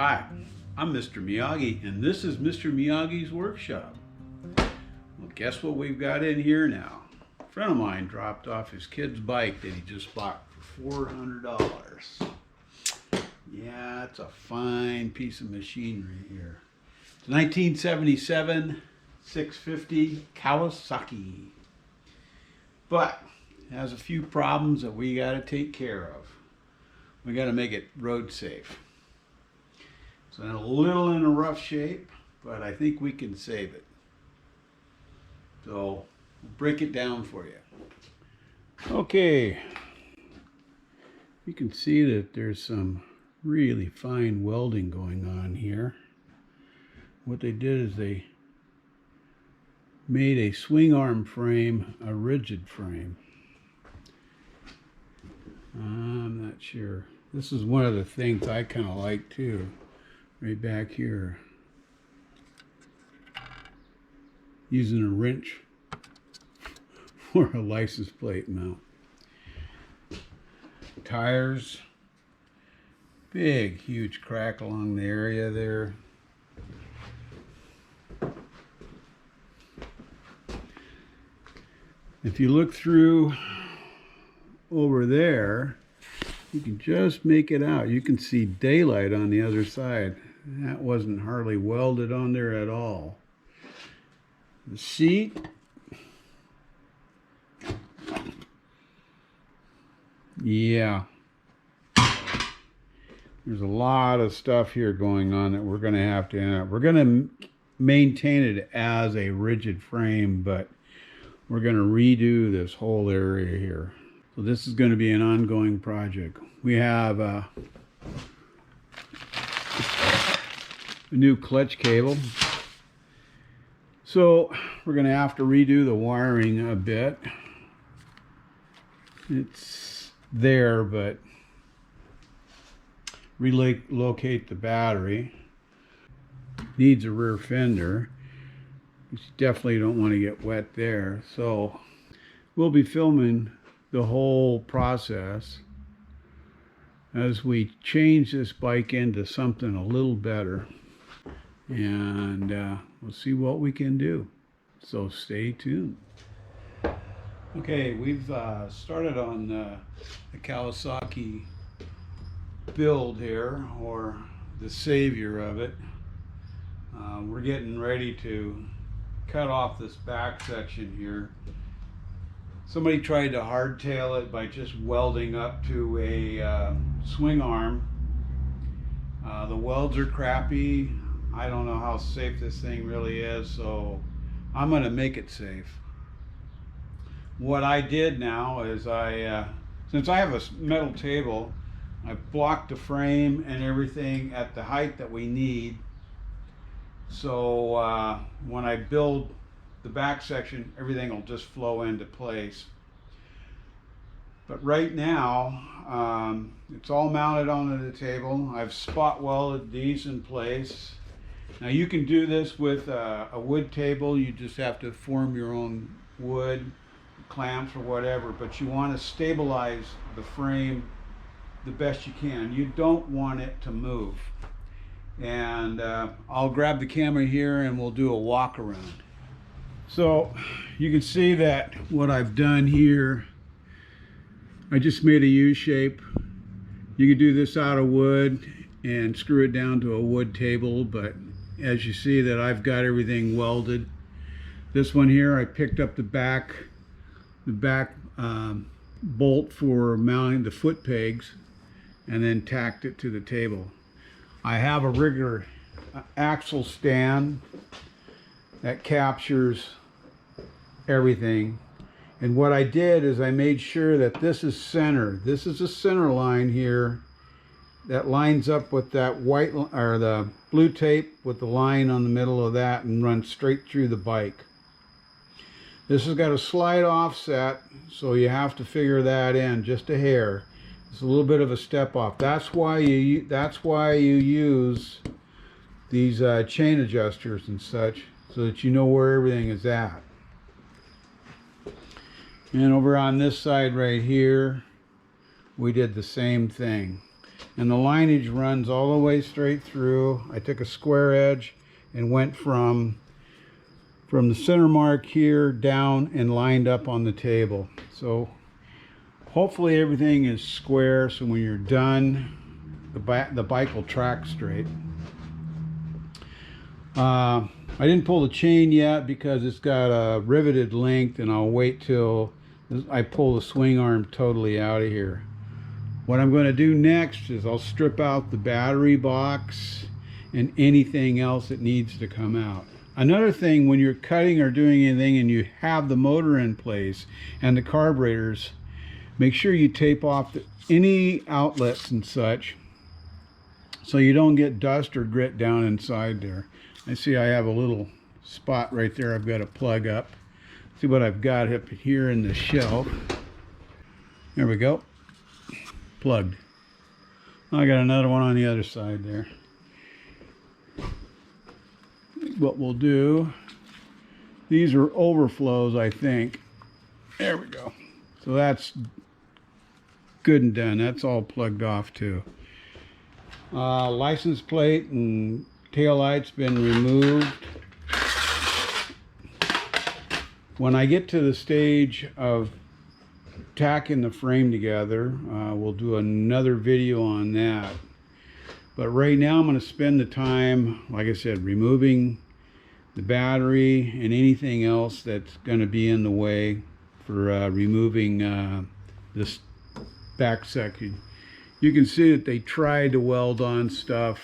Hi, I'm Mr. Miyagi, and this is Mr. Miyagi's workshop. Well, guess what we've got in here now? A friend of mine dropped off his kid's bike that he just bought for $400. Yeah, it's a fine piece of machinery here. It's 1977 650 Kawasaki. But it has a few problems that we got to take care of. We got to make it road safe. It's a little in a rough shape, but I think we can save it. So we'll break it down for you. Okay, you can see that there's some really fine welding going on here. What they did is they made a swing arm frame a rigid frame. I'm not sure. This is one of the things I kind of like too. Right back here, using a wrench for a license plate mount. Tires, big huge crack along the area there. If you look through over there, you can just make it out. You can see daylight on the other side. That wasn't hardly welded on there at all. The seat, yeah, there's a lot of stuff here going on that we're going to have to end up. We're going to maintain it as a rigid frame, but we're going to redo this whole area here. So this is going to be an ongoing project. We have a new clutch cable. So we're going to have to redo the wiring a bit. It's there, but relocate the battery. Needs a rear fender. You definitely don't want to get wet there. So we'll be filming the whole process as we change this bike into something a little better, and we'll see what we can do. So stay tuned. Okay, we've started on the Kawasaki build here, or the savior of it. We're getting ready to cut off this back section here. Somebody tried to hardtail it by just welding up to a swing arm. The welds are crappy. I don't know how safe this thing really is, so I'm going to make it safe. What I did now is since I have a metal table, I blocked the frame and everything at the height that we need. So when I build the back section, everything will just flow into place. But right now, it's all mounted onto the table. I've spot welded these in place. Now you can do this with a wood table. You just have to form your own wood, clamps or whatever, but you want to stabilize the frame the best you can. You don't want it to move. And I'll grab the camera here and we'll do a walk around. So you can see that what I've done here, I just made a U shape. You could do this out of wood and screw it down to a wood table, but as you see that I've got everything welded. This one here, I picked up the back bolt for mounting the foot pegs and then tacked it to the table. I have a regular axle stand that captures everything, and what I did is I made sure that this is center. This is a center line here that lines up with that white or the blue tape with the line on the middle of that and runs straight through the bike. This has got a slight offset, so you have to figure that in just a hair. It's a little bit of a step off. That's why you use these chain adjusters and such, so that you know where everything is at. And over on this side right here, we did the same thing. and the lineage runs all the way straight through. I took a square edge and went from the center mark here down and lined up on the table. So hopefully everything is square, so when you're done, the bike will track straight. I didn't pull the chain yet because it's got a riveted length, and I'll wait till I pull the swing arm totally out of here. What I'm going to do next is I'll strip out the battery box and anything else that needs to come out. Another thing, when you're cutting or doing anything and you have the motor in place and the carburetors, make sure you tape off any outlets and such so you don't get dust or grit down inside there. I see I have a little spot right there I've got to plug up. See what I've got up here in the shelf. There we go. Plugged. I got another one on the other side there. What we'll do, these are overflows, I think. There we go. So that's good and done. That's all plugged off too. License plate and tail light's been removed. When I get to the stage of tacking the frame together, we'll do another video on that. But right now I'm going to spend the time, like I said, removing the battery and anything else that's going to be in the way for removing this back section. You can see that they tried to weld on stuff.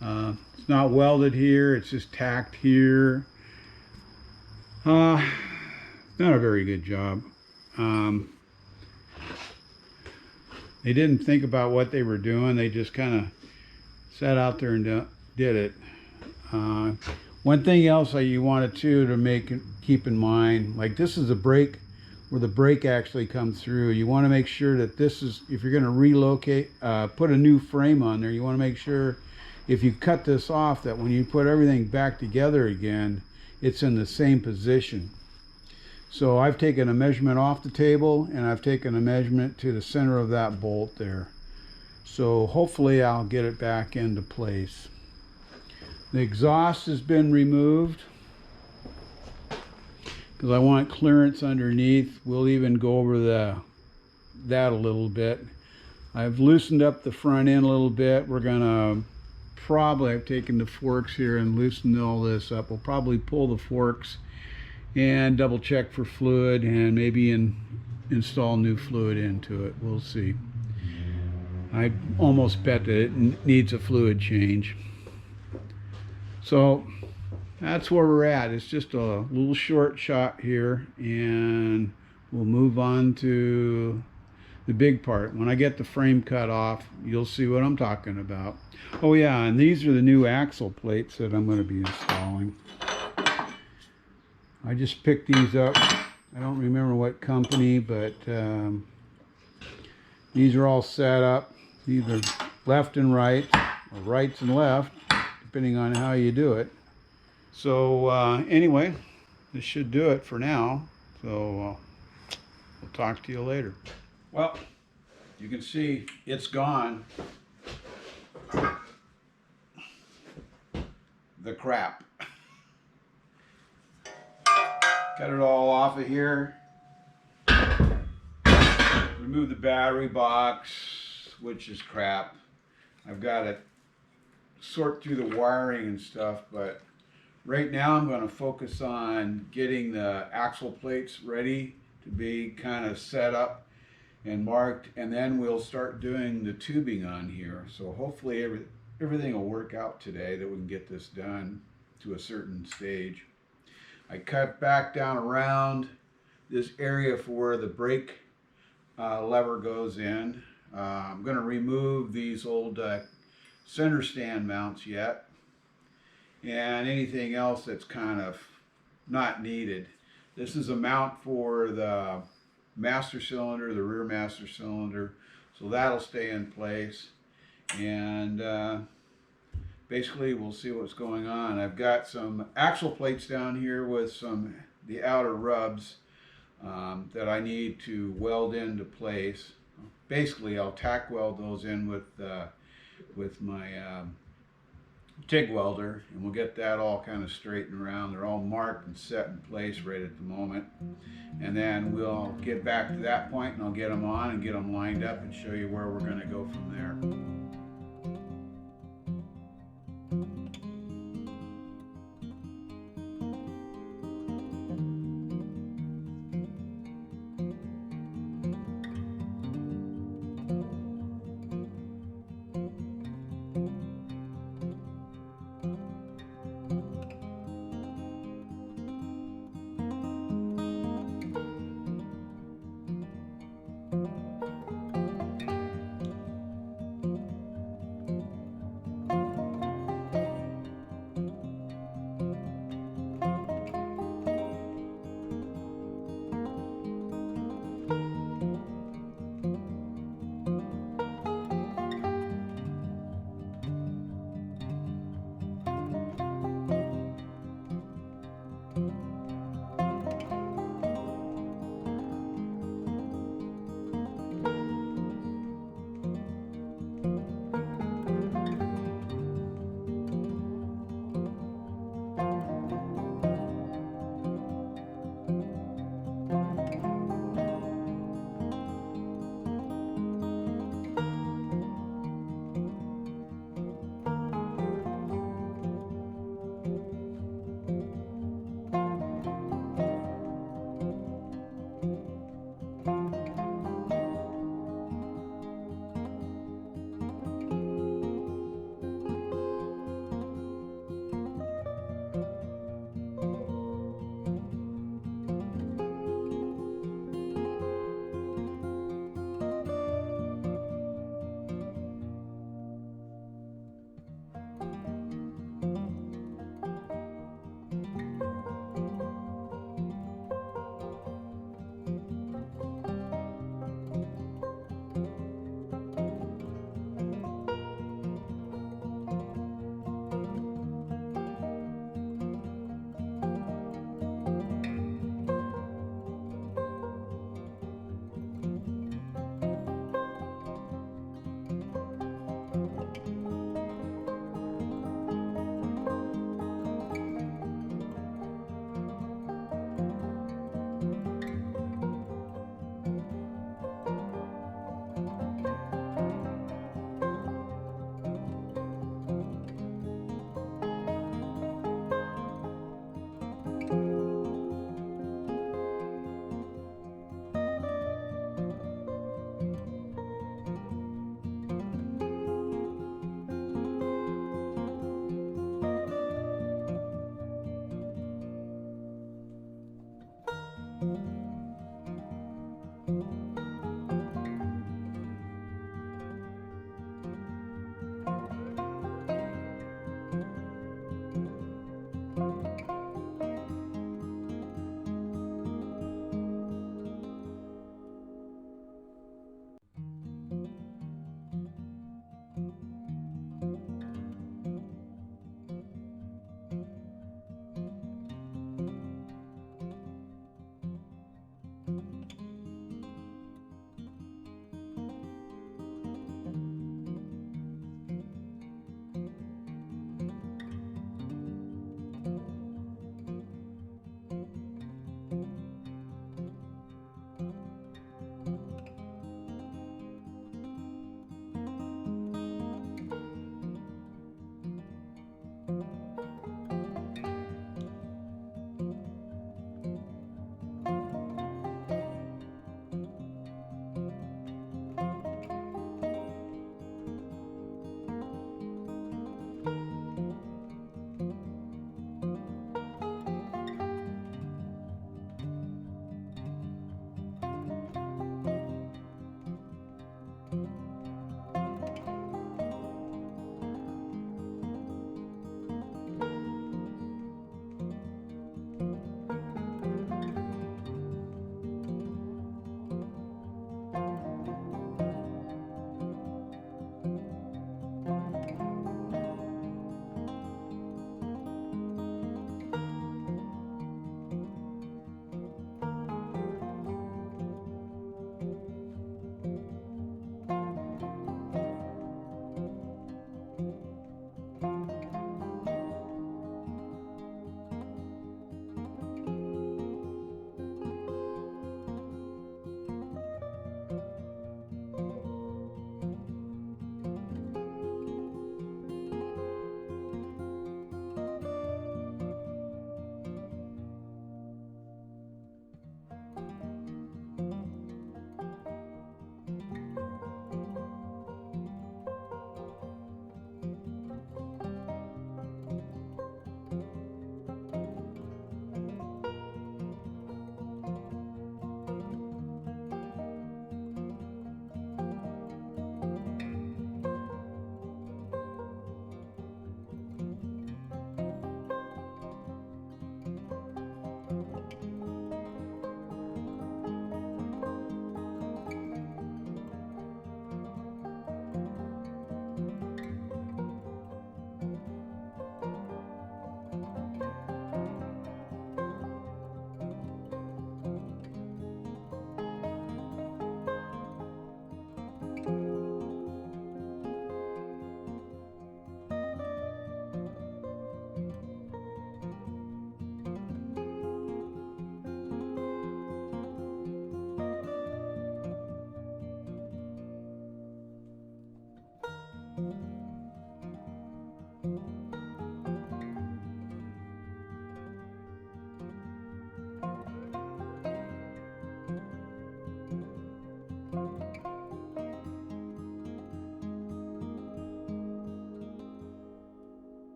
It's not welded here, it's just tacked here. Not a very good job. They didn't think about what they were doing. They just kind of sat out there and did it. One thing else that you wanted to keep in mind, like this is a brake where the brake actually comes through. You want to make sure that this is, if you're going to relocate, put a new frame on there, you want to make sure if you cut this off that when you put everything back together again, it's in the same position. So I've taken a measurement off the table and I've taken a measurement to the center of that bolt there. So hopefully I'll get it back into place. The exhaust has been removed because I want clearance underneath. We'll even go over that a little bit. I've loosened up the front end a little bit. We're gonna probably, I've taken the forks here and loosened all this up. We'll probably pull the forks and double check for fluid and maybe install new fluid into it. We'll see. I almost bet that it needs a fluid change. So that's where we're at. It's just a little short shot here, and we'll move on to the big part. When I get the frame cut off, you'll see what I'm talking about. Oh yeah, and these are the new axle plates that I'm going to be installing. I just picked these up. I don't remember what company, but these are all set up, either left and right, or rights and left, depending on how you do it. So anyway, this should do it for now. So we'll talk to you later. Well, you can see it's gone. The crap. Cut it all off of here. Remove the battery box, which is crap. I've got to sort through the wiring and stuff, but right now I'm going to focus on getting the axle plates ready to be kind of set up and marked, and then we'll start doing the tubing on here. So hopefully everything will work out today, that we can get this done to a certain stage. I cut back down around this area for where the brake lever goes in. I'm going to remove these old center stand mounts yet, and anything else that's kind of not needed. This is a mount for the master cylinder, the rear master cylinder, so that'll stay in place. And basically we'll see what's going on. I've got some axle plates down here with the outer rubs that I need to weld into place. basically I'll tack weld those in with my TIG welder, and we'll get that all kind of straightened around. They're all marked and set in place right at the moment, and then we'll get back to that point and I'll get them on and get them lined up and show you where we're going to go from there.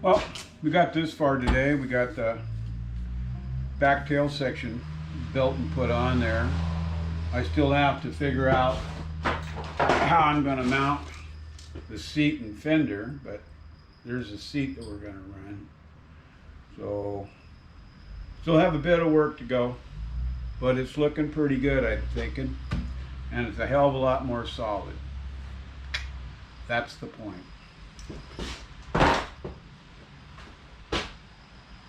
Well, we got this far today. We got the back tail section built and put on there. I still have to figure out how I'm going to mount the seat and fender, but there's a seat that we're going to run. So still have a bit of work to go, but it's looking pretty good, I'm thinking, and it's a hell of a lot more solid. That's the point.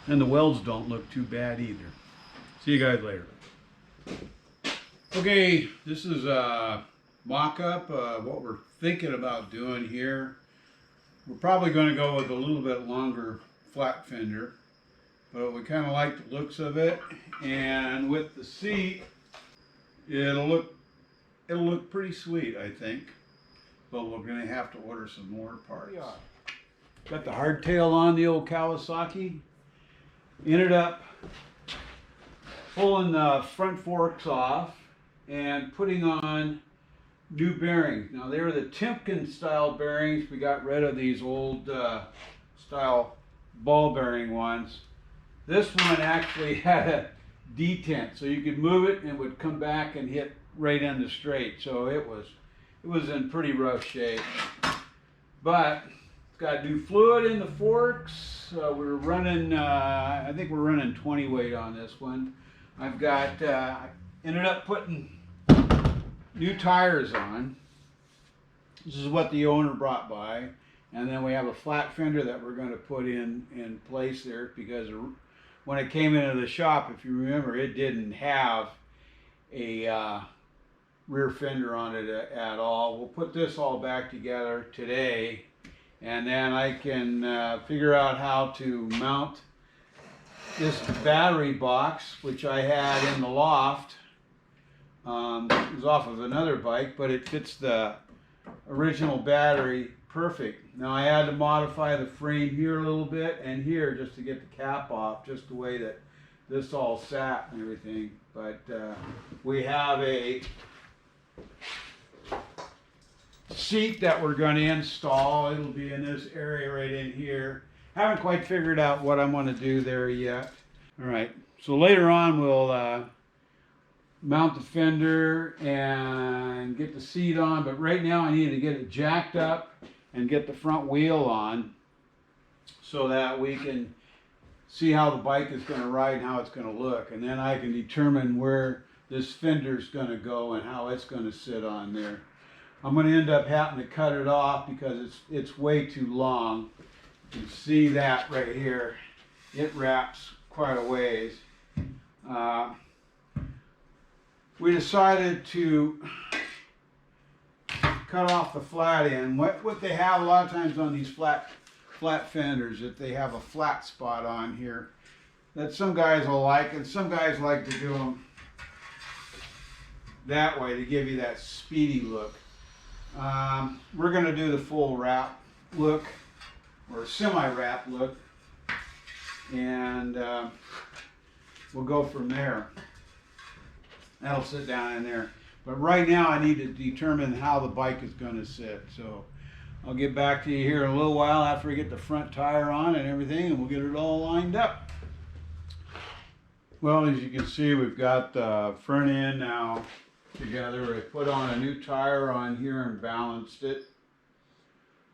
And the welds don't look too bad either. See you guys later. Okay, this is a mock-up of what we're thinking about doing here. We're probably going to go with a little bit longer flat fender, but we kind of like the looks of it. And with the seat, it'll look pretty sweet, I think. But we're going to have to order some more parts. Got the hardtail on the old Kawasaki. Ended up pulling the front forks off and putting on new bearings. Now they were the Timken style bearings. We got rid of these old style ball bearing ones. This one actually had a detent, so you could move it and it would come back and hit right into straight. So it was in pretty rough shape. But it's got new fluid in the forks. We're running, I think we're running 20 weight on this one. I've got, ended up putting new tires on. This is what the owner brought by. And then we have a flat fender that we're going to put in place there, because when it came into the shop, if you remember, it didn't have a rear fender on it at all. We'll put this all back together today, and then I can figure out how to mount this battery box, which I had in the loft. It was off of another bike, but it fits the original battery perfect. Now I had to modify the frame here a little bit and here just to get the cap off, just the way that this all sat and everything. But we have a seat that we're going to install. It'll be in this area right in here. Haven't quite figured out what I'm going to do there yet. All right, so later on we'll mount the fender and get the seat on, but right now I need to get it jacked up and get the front wheel on so that we can see how the bike is going to ride and how it's going to look, and then I can determine where this fender is going to go and how it's going to sit on there. I'm going to end up having to cut it off because it's way too long. You can see that right here. It wraps quite a ways. We decided to cut off the flat end. What they have a lot of times on these flat fenders, that they have a flat spot on here that some guys will like, and some guys like to do them that way to give you that speedy look. We're going to do the full wrap look, or semi-wrap look, and we'll go from there. That'll sit down in there. But right now I need to determine how the bike is going to sit. So I'll get back to you here in a little while after we get the front tire on and everything, and we'll get it all lined up. Well, as you can see, we've got the front end now together. I put on a new tire on here and balanced it.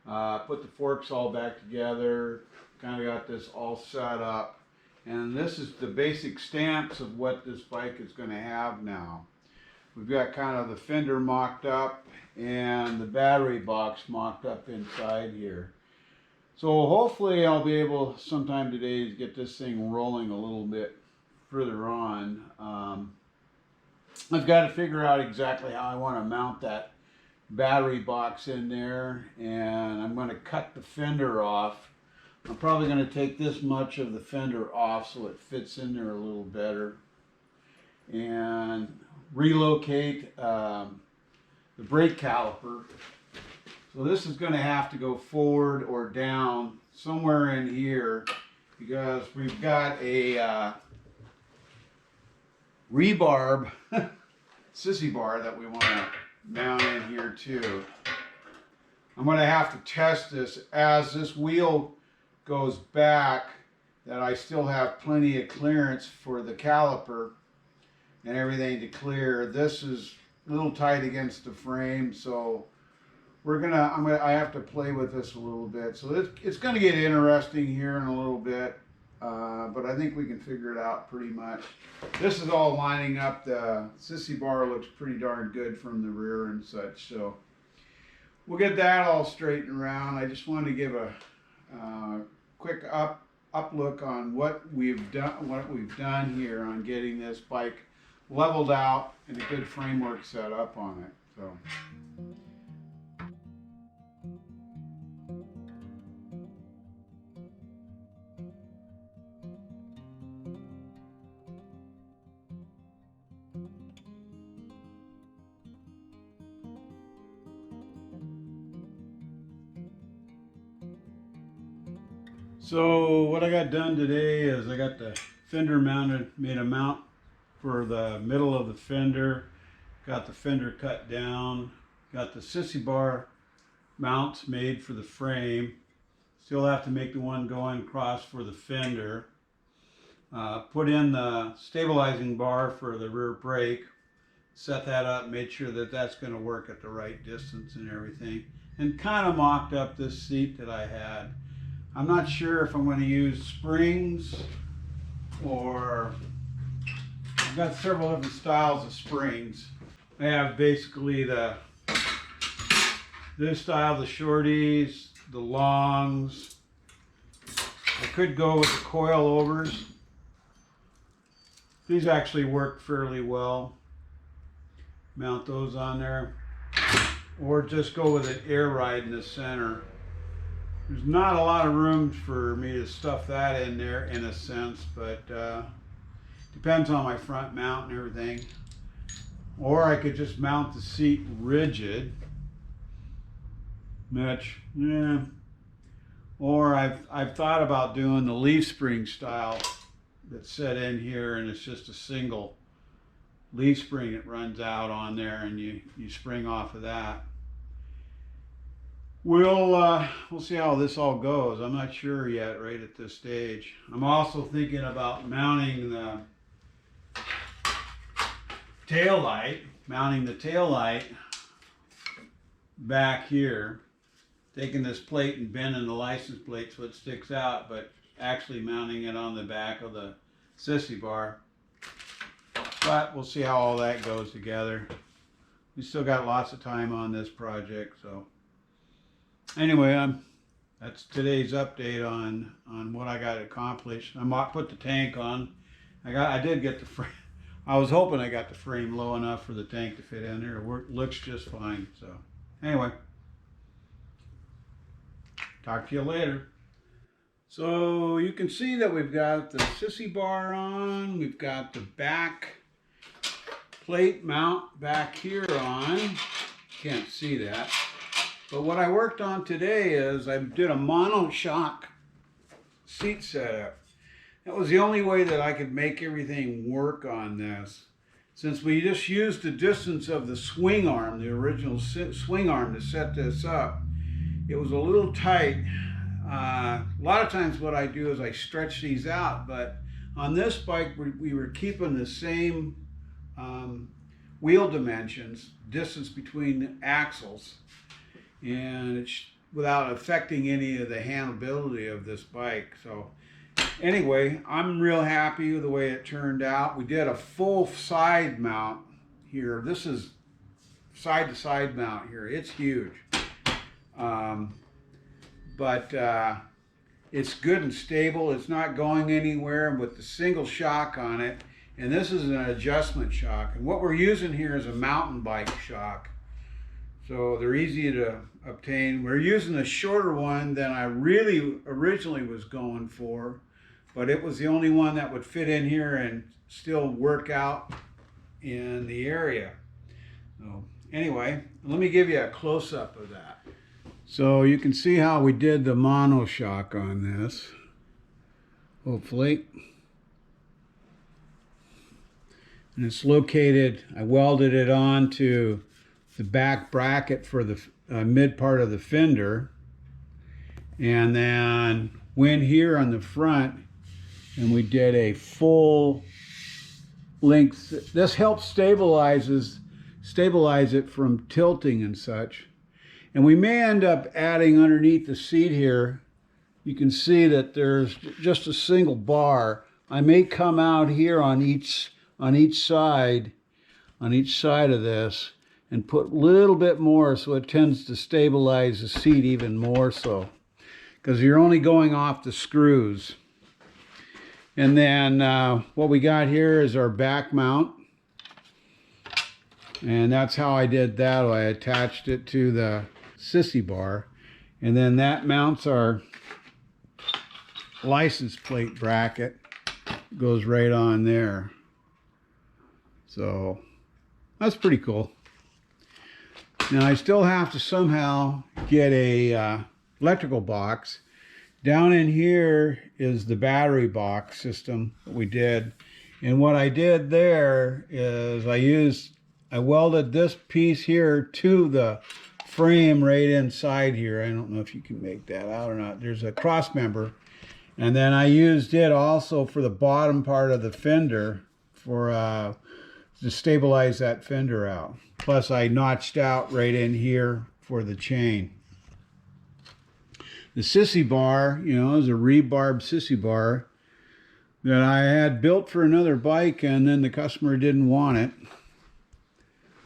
Put the forks all back together. Kind of got this all set up. And this is the basic stance of what this bike is going to have now. We've got kind of the fender mocked up and the battery box mocked up inside here. So hopefully I'll be able sometime today to get this thing rolling a little bit further on. I've got to figure out exactly how I want to mount that battery box in there, and I'm going to cut the fender off. I'm probably going to take this much of the fender off so it fits in there a little better, and relocate the brake caliper. So this is going to have to go forward or down somewhere in here, because we've got a rebarb sissy bar that we want to mount in here too. I'm going to have to test this as this wheel goes back, that I still have plenty of clearance for the caliper and everything to clear. This is a little tight against the frame, so I have to play with this a little bit. So it's going to get interesting here in a little bit, but I think we can figure it out pretty much. This is all lining up. The sissy bar looks pretty darn good from the rear and such, so we'll get that all straightened around. I just wanted to give a quick up look on what we've done here on getting this bike leveled out and a good framework set up on it. So. So what I got done today is I got the fender mounted, made a mount for the middle of the fender, got the fender cut down, got the sissy bar mounts made for the frame, still have to make the one going across for the fender, put in the stabilizing bar for the rear brake, set that up, made sure that that's going to work at the right distance and everything, and kind of mocked up this seat that I had. I'm not sure if I'm going to use springs, or I've got several different styles of springs. I have basically this style, the shorties, the longs. I could go with the coilovers. These actually work fairly well. Mount those on there. Or just go with an air ride in the center. There's not a lot of room for me to stuff that in there in a sense, but depends on my front mount and everything. Or I could just mount the seat rigid, which, yeah. Or I've thought about doing the leaf spring style that's set in here, and it's just a single leaf spring that runs out on there, and you spring off of that. We'll see how this all goes. I'm not sure yet right at this stage. I'm also thinking about mounting the tail light back here, taking this plate and bending the license plate so it sticks out, but actually mounting it on the back of the sissy bar. But we'll see how all that goes together. We still got lots of time on this project, so. Anyway, that's today's update on what I got accomplished. I put the tank on. I did get the frame. I was hoping I got the frame low enough for the tank to fit in there. It looks just fine. So anyway, talk to you later. So you can see that we've got the sissy bar on. We've got the back plate mount back here on. Can't see that. But what I worked on today is I did a monoshock seat setup. That was the only way that I could make everything work on this. Since we just used the distance of the swing arm, the original swing arm, to set this up, it was a little tight. A lot of times what I do is I stretch these out, but on this bike we were keeping the same wheel dimensions, distance between the axles, and it's without affecting any of the handleability of this bike. So Anyway, I'm real happy with the way it turned out. We did a full side mount here. This is side to side mount here. It's huge. Um, but it's good and stable. It's not going anywhere with the single shock on it. And this is an adjustment shock. And what we're using here is a mountain bike shock. So they're easy to obtain. We're using a shorter one than I really originally was going for, but it was the only one that would fit in here and still work out in the area. So anyway, let me give you a close-up of that. So you can see how we did the monoshock on this, hopefully. And it's located, I welded it onto the back bracket for the mid part of the fender, and then went here on the front and we did a full length. This helps stabilize it from tilting and such. And we may end up adding underneath the seat here, you can see that there's just a single bar. I may come out here on each side of this and put a little bit more, so it tends to stabilize the seat even more so, because you're only going off the screws. And then what we got here is our back mount, and that's how I did that. I attached it to the sissy bar, and then that mounts our license plate bracket, goes right on there. So that's pretty cool. Now I still have to somehow get a electrical box. Down in here is the battery box system that we did. And what I did there is I welded this piece here to the frame right inside here. I don't know if you can make that out or not. There's a cross member. And then I used it also for the bottom part of the fender for to stabilize that fender out. Plus I notched out right in here for the chain. The sissy bar, you know, is a rebarb sissy bar that I had built for another bike, and then the customer didn't want it.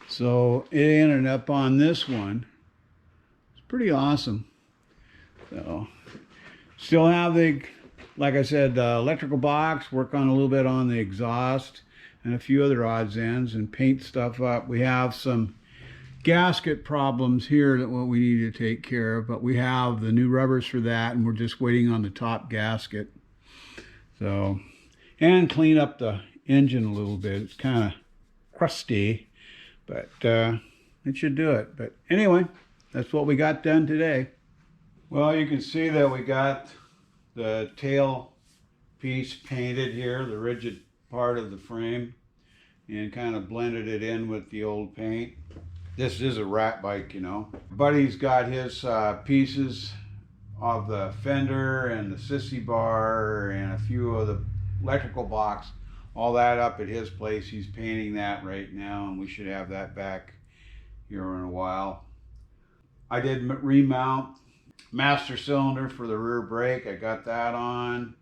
So it ended up on this one. It's pretty awesome. So still have the, like I said, the electrical box, work on a little bit on the exhaust and a few other odds ends, and paint stuff up. We have some gasket problems here that what we need to take care of, but we have the new rubbers for that, and we're just waiting on the top gasket. So, and clean up the engine a little bit. It's kind of crusty, but it should do it. But anyway, that's what we got done today. Well, you can see that we got the tail piece painted here, the rigid part of the frame, and kind of blended it in with the old paint. This is a rat bike, you know. Buddy's got his pieces of the fender and the sissy bar and a few of the electrical box, all that up at his place. He's painting that right now, and we should have that back here in a while. I did remount master cylinder for the rear brake. I got that on.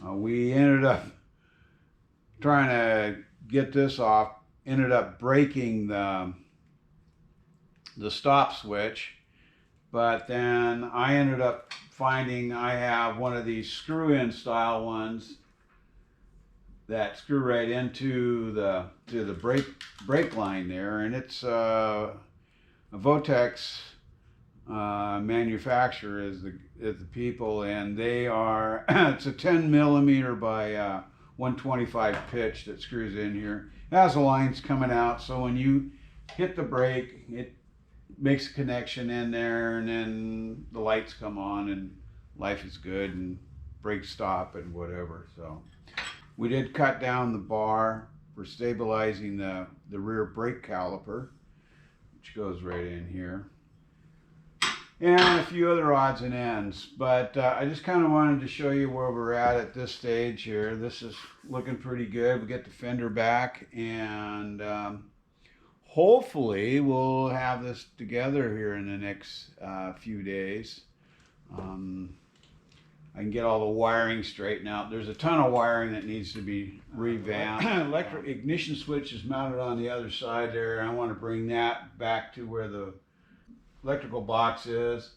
We ended up trying to get this off, ended up breaking the stop switch, but then I ended up finding I have one of these screw-in style ones that screw right into the brake line there, and it's a Votex manufacturer is the people, and they are it's a 10 millimeter by 125 pitch that screws in here. It has the lines coming out, so when you hit the brake, it makes a connection in there, and then the lights come on and life is good and brakes stop and whatever. So we did cut down the bar for stabilizing the rear brake caliper, which goes right in here, and a few other odds and ends. But I just kind of wanted to show you where we're at this stage here. This is looking pretty good. We get the fender back, and hopefully we'll have this together here in the next few days. I can get all the wiring straightened out. There's a ton of wiring that needs to be revamped. Electric ignition switch is mounted on the other side there. I want to bring that back to where the electrical box is.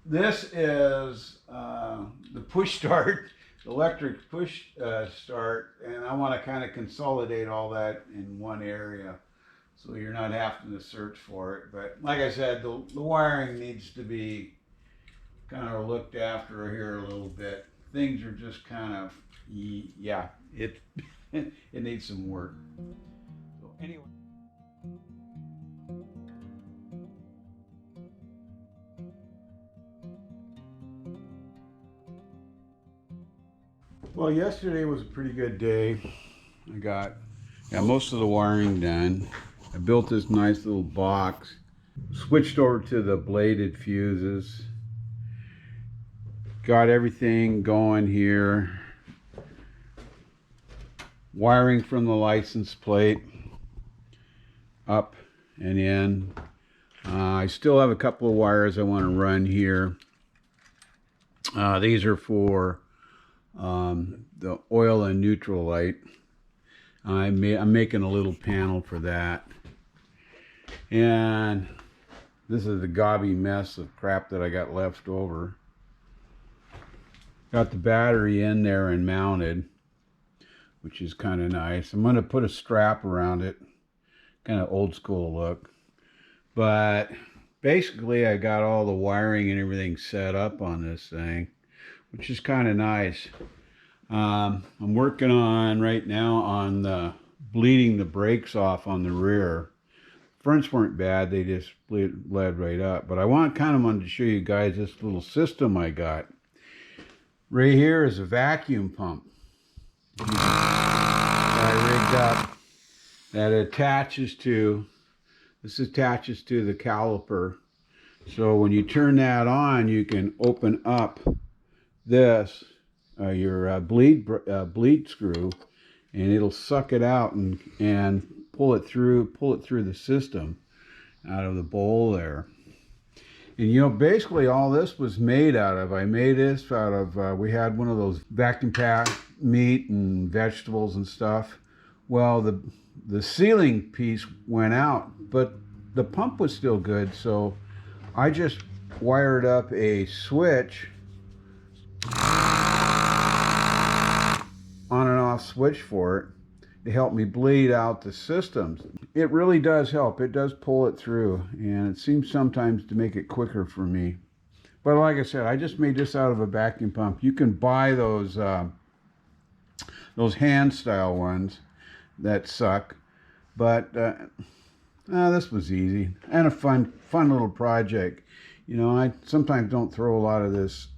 This is the push start, electric push start, and I want to kind of consolidate all that in one area so you're not having to search for it. But like I said, the wiring needs to be kind of looked after here a little bit. Things are just kind of, yeah, it needs some work. So anyway. Well, yesterday was a pretty good day. I got most of the wiring done. I built this nice little box, switched over to the bladed fuses, got everything going here. Wiring from the license plate up and in. I still have a couple of wires I want to run here. These are for the oil and neutral light. I'm making a little panel for that. And this is the gobby mess of crap that I got left over. Got the battery in there and mounted, which is kind of nice. I'm going to put a strap around it, kind of old school look. But basically I got all the wiring and everything set up on this thing, which is kind of nice. I'm working on right now on bleeding the brakes off on the rear. Fronts weren't bad, they just bled right up. But I wanted to show you guys this little system I got. Right here is a vacuum pump that I rigged up that attaches to the caliper. So when you turn that on, you can open up this your bleed screw, and it'll suck it out and pull it through the system out of the bowl there. And you know, basically all this was made out of, I made this out of, we had one of those vacuum packed meat and vegetables and stuff. Well, the sealing piece went out, but the pump was still good, so I just wired up a switch, on and off switch for it to help me bleed out the systems. It really does help. It does pull it through, and it seems sometimes to make it quicker for me. But like I said, I just made this out of a vacuum pump. You can buy those hand style ones that suck, but this was easy and a fun little project. You know, I sometimes don't throw a lot of this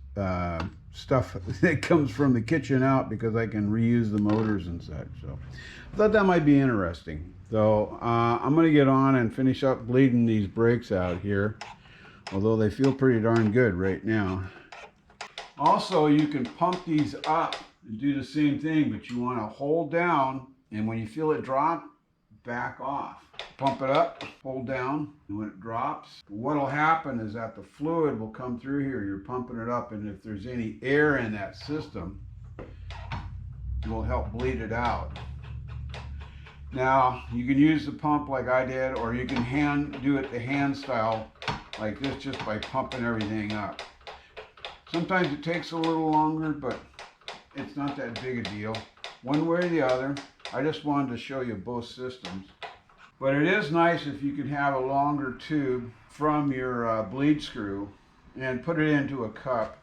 stuff that comes from the kitchen out because I can reuse the motors and such. So I thought that might be interesting. So I'm going to get on and finish up bleeding these brakes out here, although they feel pretty darn good right now. Also, you can pump these up and do the same thing, but you want to hold down, and when you feel it drop, back off. Pump it up, hold down, and when it drops, what will happen is that the fluid will come through here. You're pumping it up, and if there's any air in that system, it will help bleed it out. Now, you can use the pump like I did, or you can do it the hand style like this, just by pumping everything up. Sometimes it takes a little longer, but it's not that big a deal. One way or the other. I just wanted to show you both systems. But it is nice if you can have a longer tube from your bleed screw and put it into a cup.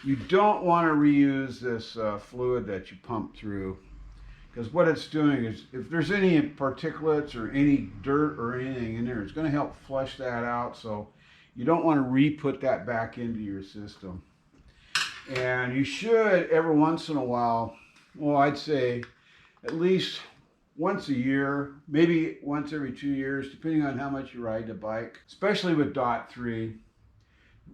You don't want to reuse this fluid that you pump through, because what it's doing is, if there's any particulates or any dirt or anything in there, it's going to help flush that out. So you don't want to re-put that back into your system. And you should, every once in a while, well, I'd say at least once a year, maybe once every 2 years, depending on how much you ride the bike, especially with DOT 3,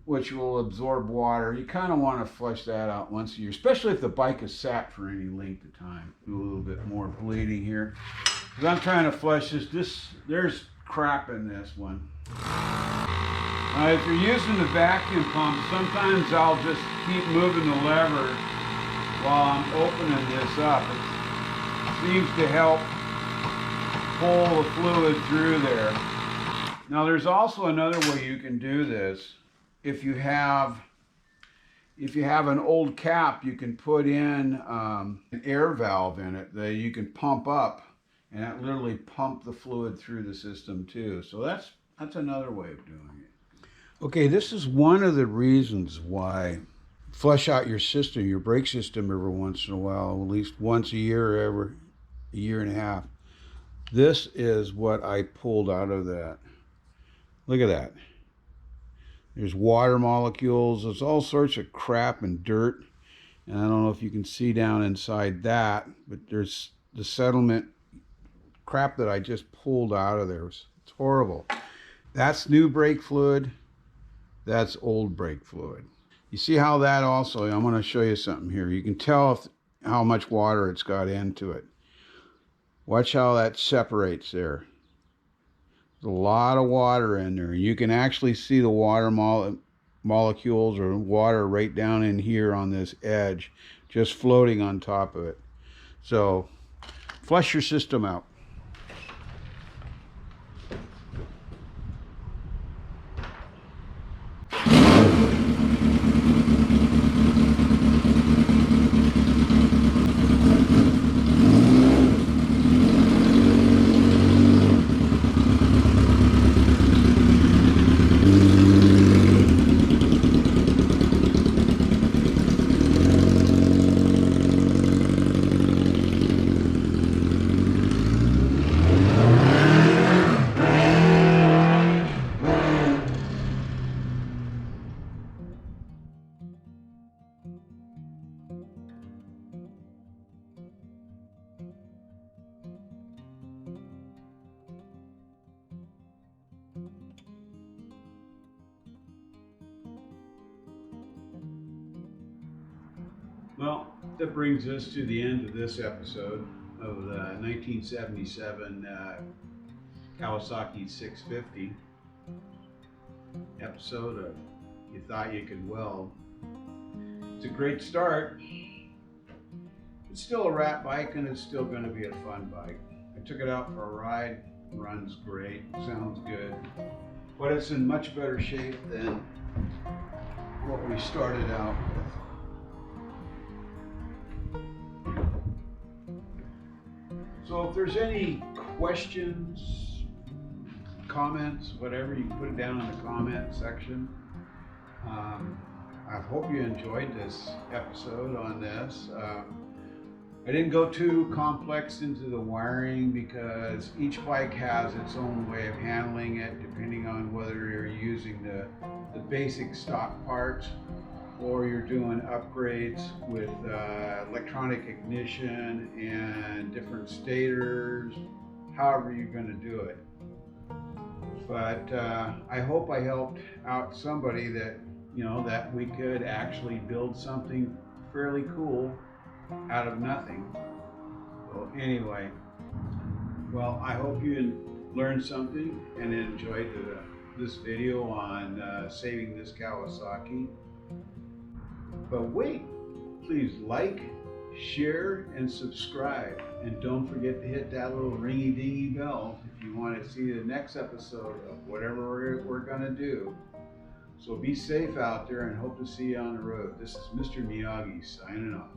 which will absorb water. You kind of want to flush that out once a year, especially if the bike is sat for any length of time. Do a little bit more bleeding here, because I'm trying to flush this. There's crap in this one. If you're using the vacuum pump, sometimes I'll just keep moving the lever while I'm opening this up. It seems to help pull the fluid through there. Now there's also another way you can do this. If you have an old cap, you can put in an air valve in it that you can pump up, and that literally pump the fluid through the system too. So that's another way of doing it. Okay, this is one of the reasons why flush out your system, your brake system every once in a while, at least once a year, every a year and a half. This is what I pulled out of that. Look at that. There's water molecules. There's all sorts of crap and dirt. And I don't know if you can see down inside that, but there's the settlement crap that I just pulled out of there. It's horrible. That's new brake fluid. That's old brake fluid. You see how that also, I'm going to show you something here. You can tell how much water it's got into it. Watch how that separates there. There's a lot of water in there. You can actually see the water molecules or water right down in here on this edge, just floating on top of it. So flush your system out. Well, that brings us to the end of this episode of the 1977 Kawasaki 650 episode of You Thought You Could Weld. It's a great start. It's still a rat bike, and it's still going to be a fun bike. I took it out for a ride. Runs great, sounds good, but it's in much better shape than what we started out with. So if there's any questions, comments, whatever, you can put it down in the comment section. I hope you enjoyed this episode on this. I didn't go too complex into the wiring because each bike has its own way of handling it, depending on whether you're using the basic stock parts or you're doing upgrades with electronic ignition and different stators, however you're going to do it. But I hope I helped out somebody that, that we could actually build something fairly cool out of nothing. So anyway, well, I hope you learned something and enjoyed this video on saving this Kawasaki. But wait, please like, share, and subscribe. And don't forget to hit that little ringy dingy bell if you want to see the next episode of whatever we're going to do. So be safe out there and hope to see you on the road. This is Mr. Miyagi signing off.